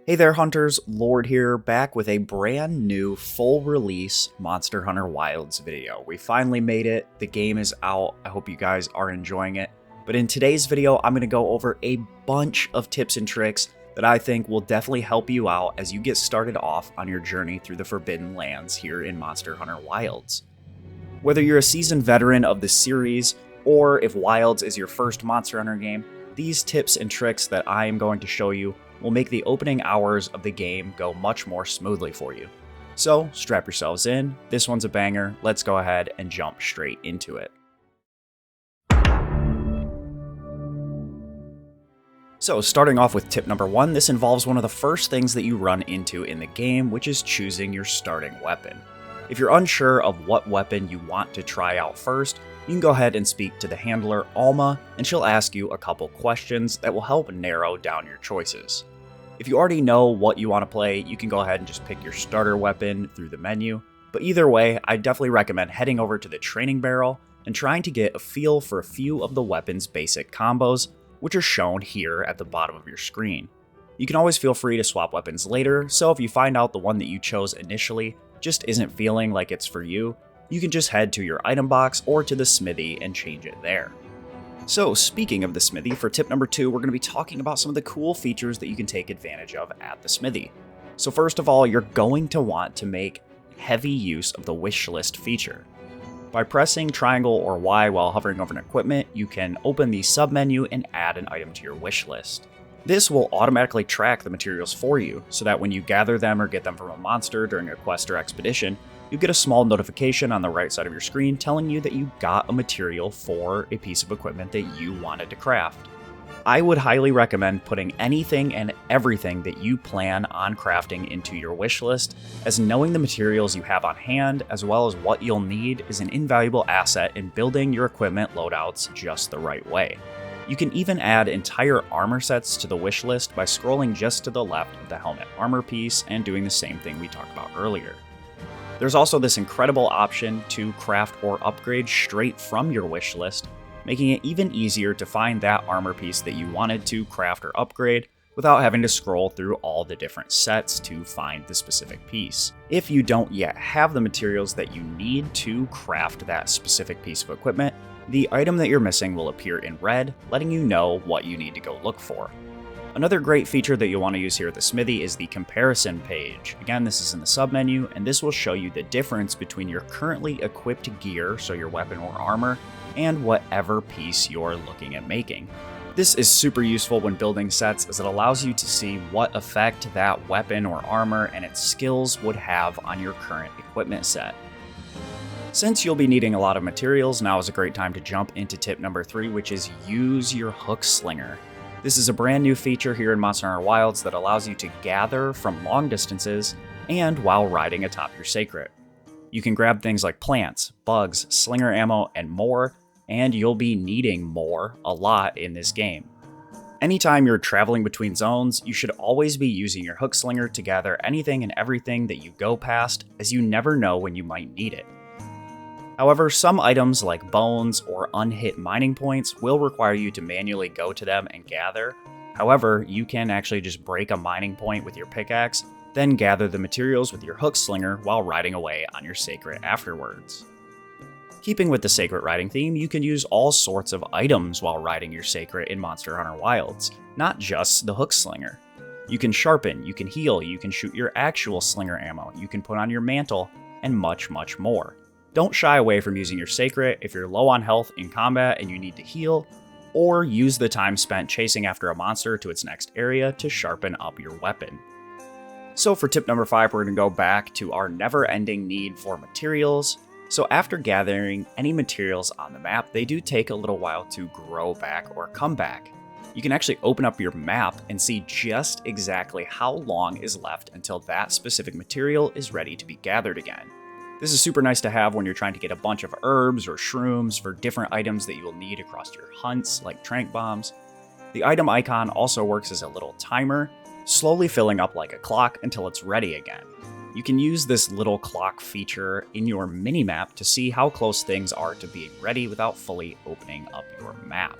Hey there hunters, Lord here, back with a brand new full release Monster Hunter Wilds video. We finally made it, the game is out, I hope you guys are enjoying it. But in today's video, I'm going to go over a bunch of tips and tricks that I think will definitely help you out as you get started off on your journey through the Forbidden Lands here in Monster Hunter Wilds. Whether you're a seasoned veteran of the series, or if Wilds is your first Monster Hunter game, these tips and tricks that I am going to show you will make the opening hours of the game go much more smoothly for you. So strap yourselves in, this one's a banger, let's go ahead and jump straight into it. So starting off with tip number 1, this involves one of the first things that you run into in the game, which is choosing your starting weapon. If you're unsure of what weapon you want to try out first, you can go ahead and speak to the handler Alma, and she'll ask you a couple questions that will help narrow down your choices. If you already know what you want to play, you can go ahead and just pick your starter weapon through the menu, but either way, I definitely recommend heading over to the training barrel and trying to get a feel for a few of the weapon's basic combos, which are shown here at the bottom of your screen. You can always feel free to swap weapons later, so if you find out the one that you chose initially just isn't feeling like it's for you, you can just head to your item box or to the Smithy and change it there. So speaking of the Smithy, for tip number 2, we're going to be talking about some of the cool features that you can take advantage of at the Smithy. So first of all, you're going to want to make heavy use of the wish list feature. By pressing triangle or Y while hovering over an equipment, you can open the submenu and add an item to your wish list. This will automatically track the materials for you, so that when you gather them or get them from a monster during a quest or expedition, you get a small notification on the right side of your screen telling you that you got a material for a piece of equipment that you wanted to craft. I would highly recommend putting anything and everything that you plan on crafting into your wish list, as knowing the materials you have on hand as well as what you'll need is an invaluable asset in building your equipment loadouts just the right way. You can even add entire armor sets to the wish list by scrolling just to the left of the helmet armor piece and doing the same thing we talked about earlier. There's also this incredible option to craft or upgrade straight from your wish list, making it even easier to find that armor piece that you wanted to craft or upgrade without having to scroll through all the different sets to find the specific piece. If you don't yet have the materials that you need to craft that specific piece of equipment, the item that you're missing will appear in red, letting you know what you need to go look for. Another great feature that you'll want to use here at the Smithy is the comparison page. Again, this is in the submenu, and this will show you the difference between your currently equipped gear, so your weapon or armor, and whatever piece you're looking at making. This is super useful when building sets, as it allows you to see what effect that weapon or armor and its skills would have on your current equipment set. Since you'll be needing a lot of materials, now is a great time to jump into tip number 3, which is use your hook slinger. This is a brand new feature here in Monster Hunter Wilds that allows you to gather from long distances and while riding atop your Seikret. You can grab things like plants, bugs, slinger ammo, and more, and you'll be needing more a lot in this game. Anytime you're traveling between zones, you should always be using your hook slinger to gather anything and everything that you go past, as you never know when you might need it. However, some items like bones or unhit mining points will require you to manually go to them and gather. However, you can actually just break a mining point with your pickaxe, then gather the materials with your hook slinger while riding away on your Seikret afterwards. Keeping with the Seikret riding theme, you can use all sorts of items while riding your Seikret in Monster Hunter Wilds, not just the hook slinger. You can sharpen, you can heal, you can shoot your actual slinger ammo, you can put on your mantle, and much, much more. Don't shy away from using your Seikret if you're low on health in combat and you need to heal, or use the time spent chasing after a monster to its next area to sharpen up your weapon. So for tip number 5, we're going to go back to our never-ending need for materials. So after gathering any materials on the map, they do take a little while to grow back or come back. You can actually open up your map and see just exactly how long is left until that specific material is ready to be gathered again. This is super nice to have when you're trying to get a bunch of herbs or shrooms for different items that you will need across your hunts, like trank bombs. The item icon also works as a little timer, slowly filling up like a clock until it's ready again. You can use this little clock feature in your minimap to see how close things are to being ready without fully opening up your map.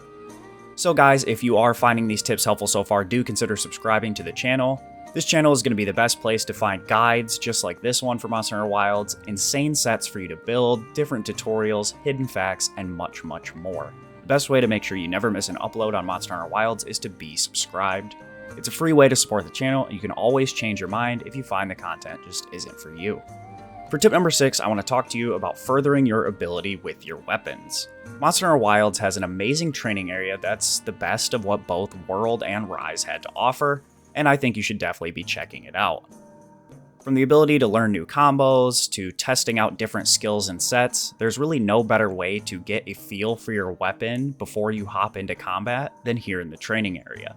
So guys, if you are finding these tips helpful so far, do consider subscribing to the channel. This channel is going to be the best place to find guides just like this one for Monster Hunter Wilds, insane sets for you to build, different tutorials, hidden facts, and much, much more. The best way to make sure you never miss an upload on Monster Hunter Wilds is to be subscribed. It's a free way to support the channel, and you can always change your mind if you find the content just isn't for you. For tip number 6, I want to talk to you about furthering your ability with your weapons. Monster Hunter Wilds has an amazing training area that's the best of what both World and Rise had to offer, and I think you should definitely be checking it out. From the ability to learn new combos, to testing out different skills and sets, there's really no better way to get a feel for your weapon before you hop into combat than here in the training area.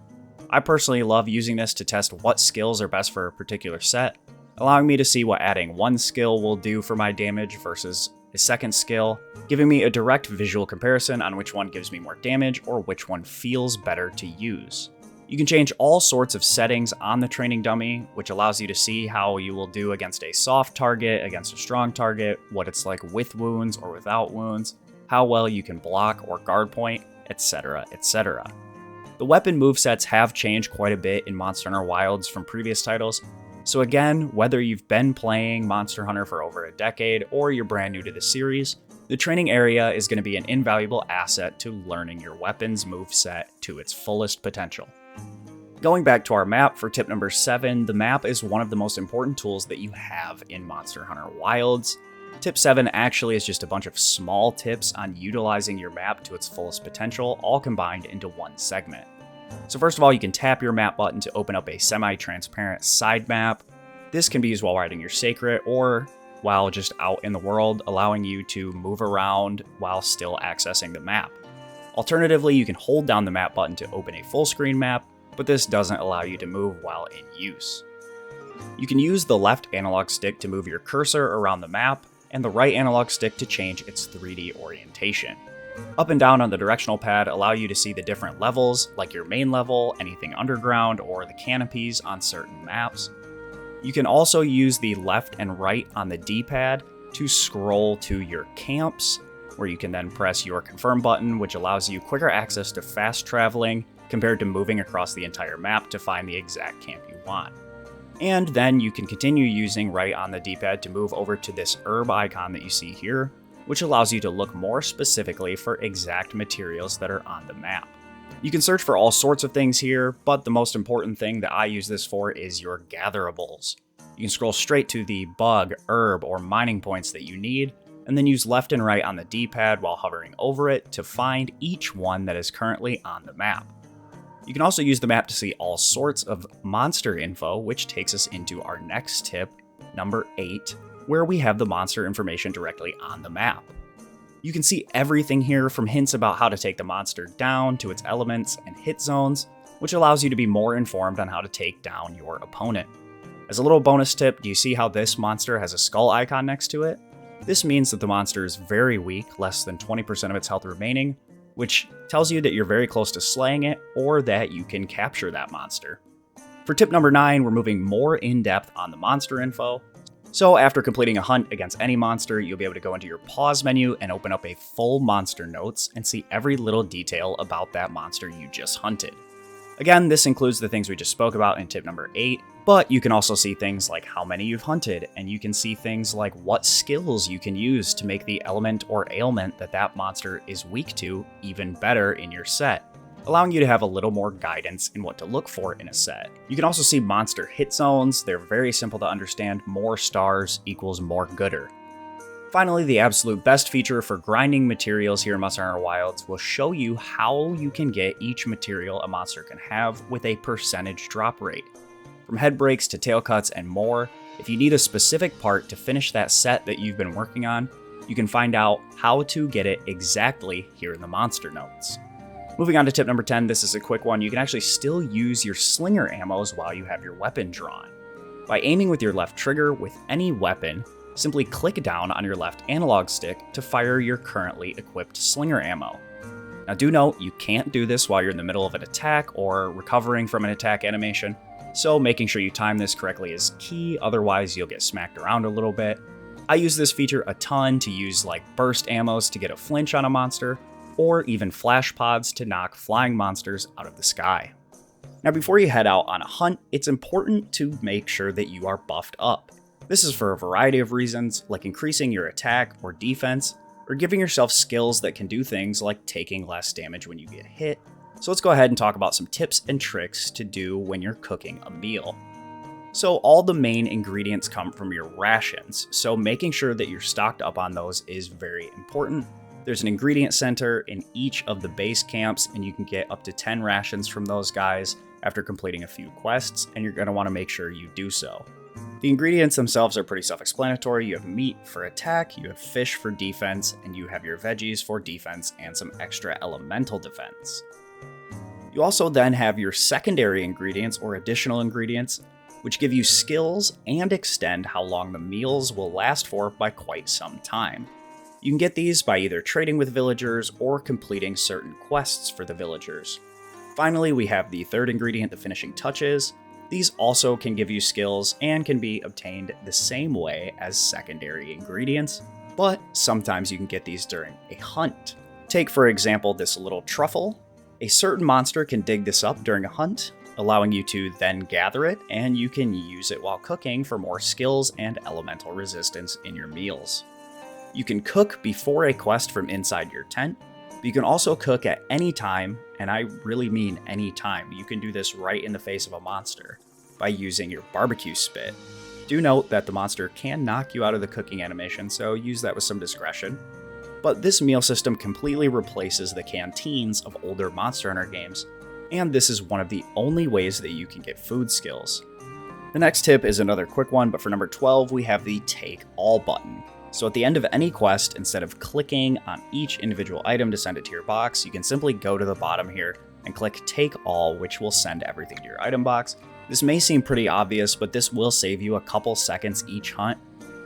I personally love using this to test what skills are best for a particular set, allowing me to see what adding one skill will do for my damage versus a second skill, giving me a direct visual comparison on which one gives me more damage or which one feels better to use. You can change all sorts of settings on the training dummy, which allows you to see how you will do against a soft target, against a strong target, what it's like with wounds or without wounds, how well you can block or guard point, etc, etc. The weapon movesets have changed quite a bit in Monster Hunter Wilds from previous titles, so again, whether you've been playing Monster Hunter for over a decade or you're brand new to the series, the training area is going to be an invaluable asset to learning your weapon's moveset to its fullest potential. Going back to our map for tip number 7, the map is one of the most important tools that you have in Monster Hunter Wilds. Tip 7 actually is just a bunch of small tips on utilizing your map to its fullest potential, all combined into one segment. So first of all, you can tap your map button to open up a semi-transparent side map. This can be used while riding your Seikret or while just out in the world, allowing you to move around while still accessing the map. Alternatively, you can hold down the map button to open a full screen map, but this doesn't allow you to move while in use. You can use the left analog stick to move your cursor around the map, and the right analog stick to change its 3D orientation. Up and down on the directional pad allow you to see the different levels, like your main level, anything underground, or the canopies on certain maps. You can also use the left and right on the D-pad to scroll to your camps, where you can then press your confirm button, which allows you quicker access to fast traveling compared to moving across the entire map to find the exact camp you want. And then you can continue using right on the D-pad to move over to this herb icon that you see here, which allows you to look more specifically for exact materials that are on the map. You can search for all sorts of things here, but the most important thing that I use this for is your gatherables. You can scroll straight to the bug, herb, or mining points that you need, and then use left and right on the D-pad while hovering over it to find each one that is currently on the map. You can also use the map to see all sorts of monster info, which takes us into our next tip, number 8, where we have the monster information directly on the map. You can see everything here from hints about how to take the monster down to its elements and hit zones, which allows you to be more informed on how to take down your opponent. As a little bonus tip, do you see how this monster has a skull icon next to it? This means that the monster is very weak, less than 20% of its health remaining, which tells you that you're very close to slaying it or that you can capture that monster. For tip number 9, we're moving more in depth on the monster info. So after completing a hunt against any monster, you'll be able to go into your pause menu and open up a full monster notes and see every little detail about that monster you just hunted. Again, this includes the things we just spoke about in tip number 8, but you can also see things like how many you've hunted, and you can see things like what skills you can use to make the element or ailment that that monster is weak to even better in your set, allowing you to have a little more guidance in what to look for in a set. You can also see monster hit zones. They're very simple to understand. More stars equals more gooder. Finally, the absolute best feature for grinding materials here in Monster Hunter Wilds will show you how you can get each material a monster can have with a percentage drop rate. From head breaks to tail cuts and more, if you need a specific part to finish that set that you've been working on, you can find out how to get it exactly here in the monster notes. Moving on to tip number 10, this is a quick one. You can actually still use your Slinger ammos while you have your weapon drawn. By aiming with your left trigger with any weapon, simply click down on your left analog stick to fire your currently equipped Slinger ammo. Now do note, you can't do this while you're in the middle of an attack or recovering from an attack animation, so making sure you time this correctly is key, otherwise you'll get smacked around a little bit. I use this feature a ton to use like burst ammos to get a flinch on a monster, or even flash pods to knock flying monsters out of the sky. Now before you head out on a hunt, it's important to make sure that you are buffed up. This is for a variety of reasons, like increasing your attack or defense, or giving yourself skills that can do things like taking less damage when you get hit. So let's go ahead and talk about some tips and tricks to do when you're cooking a meal. So all the main ingredients come from your rations, so making sure that you're stocked up on those is very important. There's an ingredient center in each of the base camps, and you can get up to 10 rations from those guys after completing a few quests, and you're going to want to make sure you do so. The ingredients themselves are pretty self-explanatory. You have meat for attack, you have fish for defense, and you have your veggies for defense and some extra elemental defense. You also then have your secondary ingredients or additional ingredients, which give you skills and extend how long the meals will last for by quite some time. You can get these by either trading with villagers or completing certain quests for the villagers. Finally, we have the third ingredient, the finishing touches. These also can give you skills and can be obtained the same way as secondary ingredients, but sometimes you can get these during a hunt. Take for example this little truffle. A certain monster can dig this up during a hunt, allowing you to then gather it, and you can use it while cooking for more skills and elemental resistance in your meals. You can cook before a quest from inside your tent, but you can also cook at any time, and I really mean any time. You can do this right in the face of a monster by using your barbecue spit. Do note that the monster can knock you out of the cooking animation, so use that with some discretion. But this meal system completely replaces the canteens of older Monster Hunter games, and this is one of the only ways that you can get food skills. The next tip is another quick one, but for number 12, we have the Take All button. So at the end of any quest, instead of clicking on each individual item to send it to your box, you can simply go to the bottom here and click Take All, which will send everything to your item box. This may seem pretty obvious, but this will save you a couple seconds each hunt.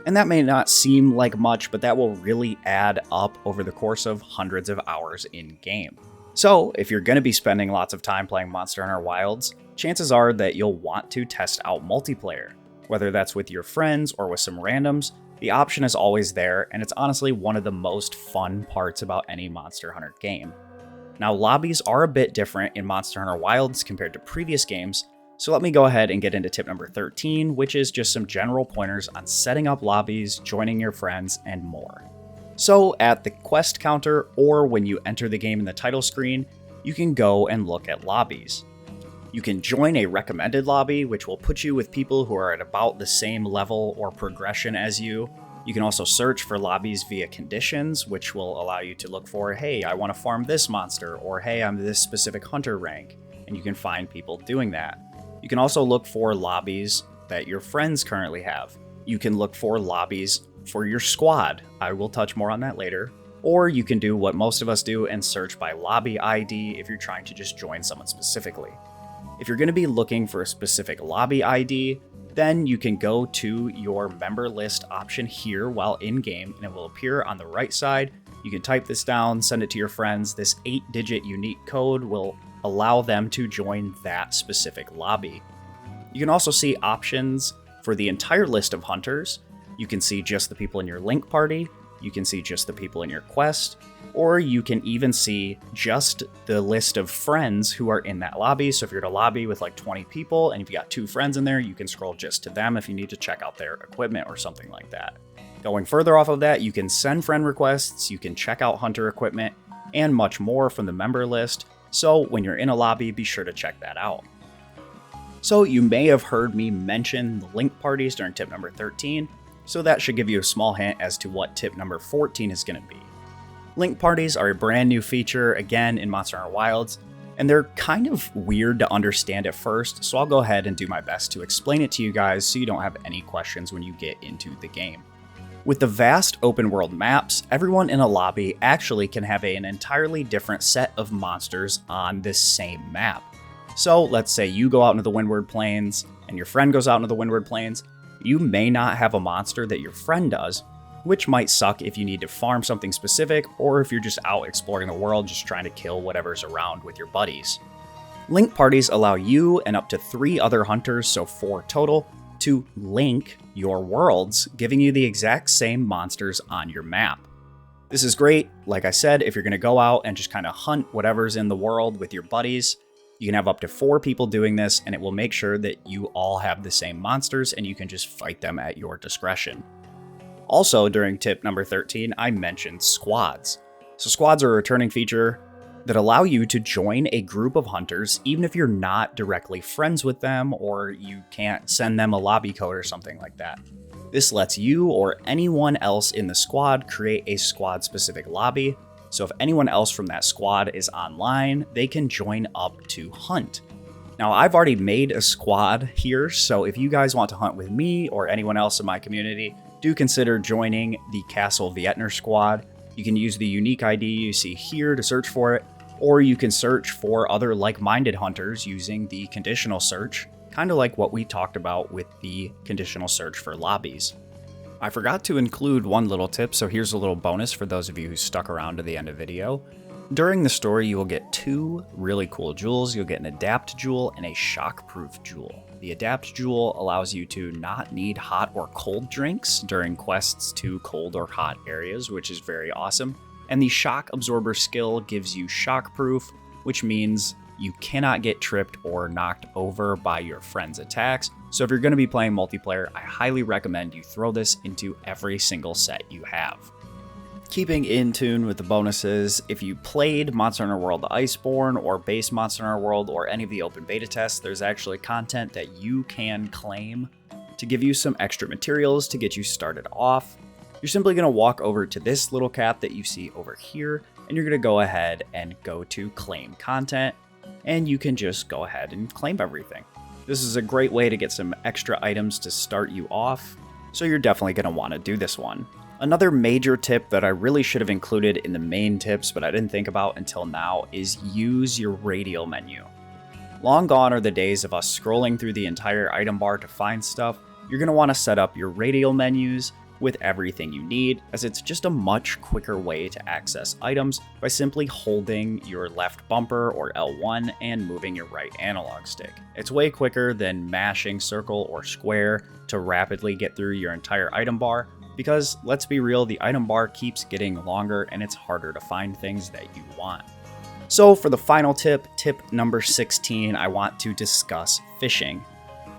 And that may not seem like much, but that will really add up over the course of hundreds of hours in-game. So if you're going to be spending lots of time playing Monster Hunter Wilds, chances are that you'll want to test out multiplayer. Whether that's with your friends or with some randoms, the option is always there, and it's honestly one of the most fun parts about any Monster Hunter game. Now, lobbies are a bit different in Monster Hunter Wilds compared to previous games, so let me go ahead and get into tip number 13, which is just some general pointers on setting up lobbies, joining your friends, and more. So at the quest counter, or when you enter the game in the title screen, you can go and look at lobbies. You can join a recommended lobby, which will put you with people who are at about the same level or progression as you. You can also search for lobbies via conditions, which will allow you to look for, hey, I want to farm this monster, or hey, I'm this specific hunter rank, and you can find people doing that. You can also look for lobbies that your friends currently have. You can look for lobbies for your squad. I will touch more on that later. Or you can do what most of us do and search by lobby ID if you're trying to just join someone specifically. If you're going to be looking for a specific lobby ID, then you can go to your member list option here while in-game, and it will appear on the right side. You can type this down, send it to your friends. This 8-digit unique code will allow them to join that specific lobby. You can also see options for the entire list of hunters. You can see just the people in your link party, you can see just the people in your quest, or you can even see just the list of friends who are in that lobby. So if you're at a lobby with like 20 people and you've got 2 friends in there, you can scroll just to them if you need to check out their equipment or something like that. Going further off of that, you can send friend requests, you can check out hunter equipment, and much more from the member list. So when you're in a lobby, be sure to check that out. So you may have heard me mention the link parties during tip number 13, so that should give you a small hint as to what tip number 14 is going to be. Link parties are a brand new feature, again, in Monster Hunter Wilds, and they're kind of weird to understand at first, so I'll go ahead and do my best to explain it to you guys so you don't have any questions when you get into the game. With the vast open world maps, everyone in a lobby actually can have an entirely different set of monsters on this same map. So let's say you go out into the Windward Plains and your friend goes out into the Windward Plains. You may not have a monster that your friend does, which might suck if you need to farm something specific or if you're just out exploring the world just trying to kill whatever's around with your buddies. Link parties allow you and up to 3 other hunters, so 4 total, to link your worlds, giving you the exact same monsters on your map. This is great, like I said, if you're going to go out and just kind of hunt whatever's in the world with your buddies. You can have up to 4 people doing this, and it will make sure that you all have the same monsters and you can just fight them at your discretion. Also, during tip number 13, I mentioned squads. So squads are a returning feature that allow you to join a group of hunters even if you're not directly friends with them or you can't send them a lobby code or something like that. This lets you or anyone else in the squad create a squad-specific lobby. So if anyone else from that squad is online, they can join up to hunt. Now, I've already made a squad here, so if you guys want to hunt with me or anyone else in my community, do consider joining the LordViettner squad. You can use the unique ID you see here to search for it, or you can search for other like-minded hunters using the conditional search, kind of like what we talked about with the conditional search for lobbies. I forgot to include one little tip, so here's a little bonus for those of you who stuck around to the end of the video. During the story, you will get 2 really cool jewels. You'll get an Adapt jewel and a Shockproof jewel. The Adapt jewel allows you to not need hot or cold drinks during quests to cold or hot areas, which is very awesome. And the Shock Absorber skill gives you Shockproof, which means you cannot get tripped or knocked over by your friends' attacks. So if you're going to be playing multiplayer, I highly recommend you throw this into every single set you have. Keeping in tune with the bonuses, if you played Monster Hunter World Iceborne or base Monster Hunter World or any of the open beta tests, there's actually content that you can claim to give you some extra materials to get you started off. You're simply going to walk over to this little cap that you see over here, and you're going to go ahead and go to claim content, and you can just go ahead and claim everything. This is a great way to get some extra items to start you off, so you're definitely going to want to do this one. Another major tip that I really should have included in the main tips, but I didn't think about until now, is use your Radial Menu. Long gone are the days of us scrolling through the entire item bar to find stuff. You're going to want to set up your Radial Menus with everything you need, as it's just a much quicker way to access items by simply holding your left bumper or L1 and moving your right analog stick. It's way quicker than mashing circle or square to rapidly get through your entire item bar, because let's be real, the item bar keeps getting longer and it's harder to find things that you want. So for the final tip, tip number 16, I want to discuss fishing.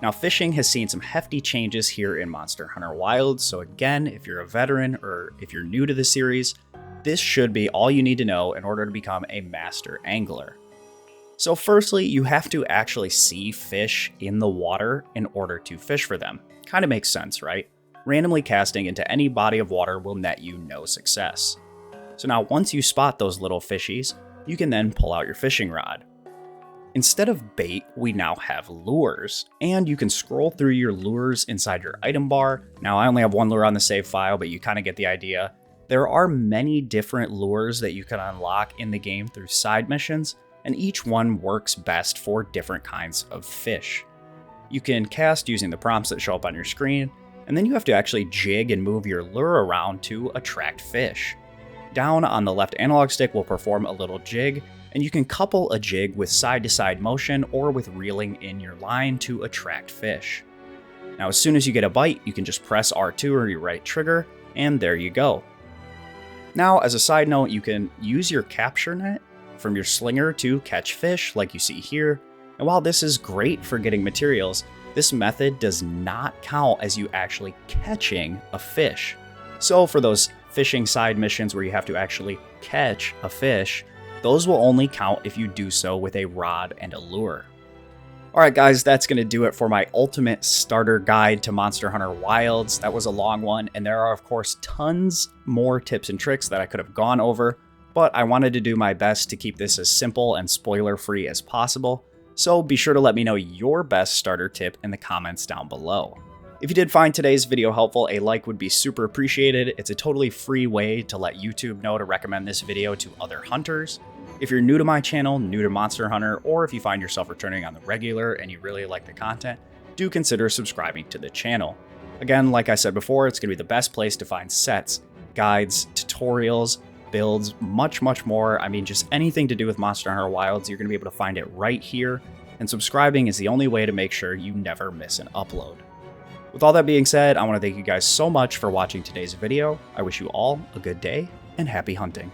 Now, fishing has seen some hefty changes here in Monster Hunter Wilds, so again, if you're a veteran or if you're new to the series, this should be all you need to know in order to become a master angler. So firstly, you have to actually see fish in the water in order to fish for them. Kind of makes sense, right? Randomly casting into any body of water will net you no success. So now once you spot those little fishies, you can then pull out your fishing rod. Instead of bait, we now have lures, and you can scroll through your lures inside your item bar. Now, I only have one lure on the save file, but you kind of get the idea. There are many different lures that you can unlock in the game through side missions, and each one works best for different kinds of fish. You can cast using the prompts that show up on your screen, and then you have to actually jig and move your lure around to attract fish. Down on the left analog stick will perform a little jig, and you can couple a jig with side-to-side motion or with reeling in your line to attract fish. Now, as soon as you get a bite, you can just press R2 or your right trigger, and there you go. Now, as a side note, you can use your capture net from your Slinger to catch fish like you see here, and while this is great for getting materials, this method does not count as you actually catching a fish. So for those fishing side missions where you have to actually catch a fish, those will only count if you do so with a rod and a lure. Alright guys, that's going to do it for my ultimate starter guide to Monster Hunter Wilds. That was a long one, and there are of course tons more tips and tricks that I could have gone over, but I wanted to do my best to keep this as simple and spoiler-free as possible, so be sure to let me know your best starter tip in the comments down below. If you did find today's video helpful, a like would be super appreciated. It's a totally free way to let YouTube know to recommend this video to other hunters. If you're new to my channel, new to Monster Hunter, or if you find yourself returning on the regular and you really like the content, do consider subscribing to the channel. Again, like I said before, it's going to be the best place to find sets, guides, tutorials, builds, much more. I mean, just anything to do with Monster Hunter Wilds, you're going to be able to find it right here, and subscribing is the only way to make sure you never miss an upload. With all that being said, I want to thank you guys so much for watching today's video. I wish you all a good day and happy hunting.